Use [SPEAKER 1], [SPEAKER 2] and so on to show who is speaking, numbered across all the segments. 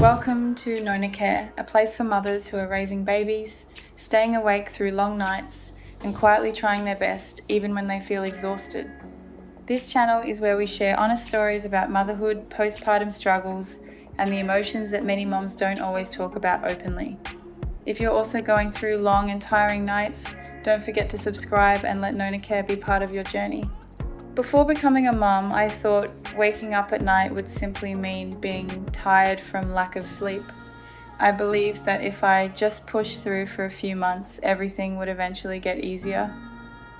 [SPEAKER 1] Welcome to Nona Care, a place for mothers who are raising babies, staying awake through long nights, and quietly trying their best even when they feel exhausted. This channel is where we share honest stories about motherhood, postpartum struggles, and the emotions that many moms don't always talk about openly. If you're also going through long and tiring nights, don't forget to subscribe and let Nona Care be part of your journey. Before becoming a mom, I thought waking up at night would simply mean being tired from lack of sleep. I believed that if I just pushed through for a few months, everything would eventually get easier.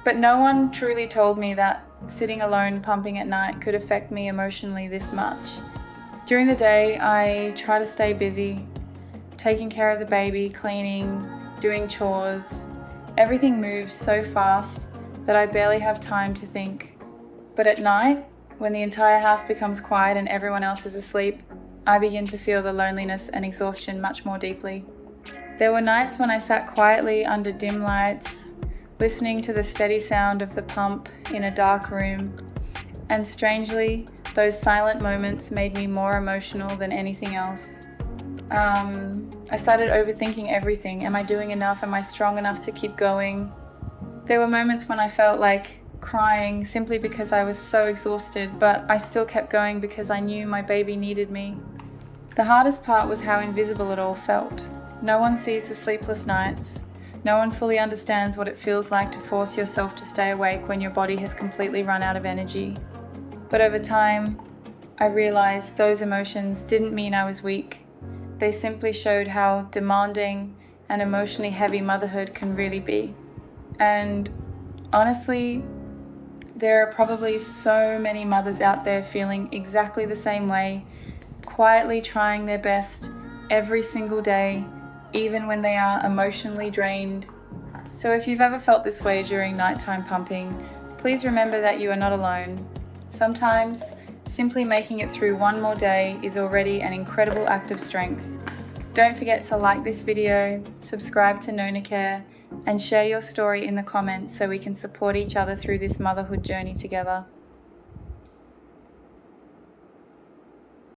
[SPEAKER 1] But no one truly told me that sitting alone pumping at night could affect me emotionally this much. During the day, I try to stay busy, taking care of the baby, cleaning, doing chores. Everything moves so fast that I barely have time to think. But at night, when the entire house becomes quiet and everyone else is asleep, I begin to feel the loneliness and exhaustion much more deeply. There were nights when I sat quietly under dim lights, listening to the steady sound of the pump in a dark room, and strangely, those silent moments made me more emotional than anything else. I started overthinking everything. Am I doing enough? Am I strong enough to keep going? There were moments when I felt like crying simply because I was so exhausted, but I still kept going because I knew my baby needed me. The hardest part was how invisible it all felt. No one sees the sleepless nights. No one fully understands what it feels like to force yourself to stay awake when your body has completely run out of energy. But over time, I realized those emotions didn't mean I was weak. They simply showed how demanding and emotionally heavy motherhood can really be. And honestly, there are probably so many mothers out there feeling exactly the same way, quietly trying their best every single day, even when they are emotionally drained. So if you've ever felt this way during nighttime pumping, please remember that you are not alone. Sometimes, simply making it through one more day is already an incredible act of strength. Don't forget to like this video, subscribe to Nona Care, and share your story in the comments so we can support each other through this motherhood journey together.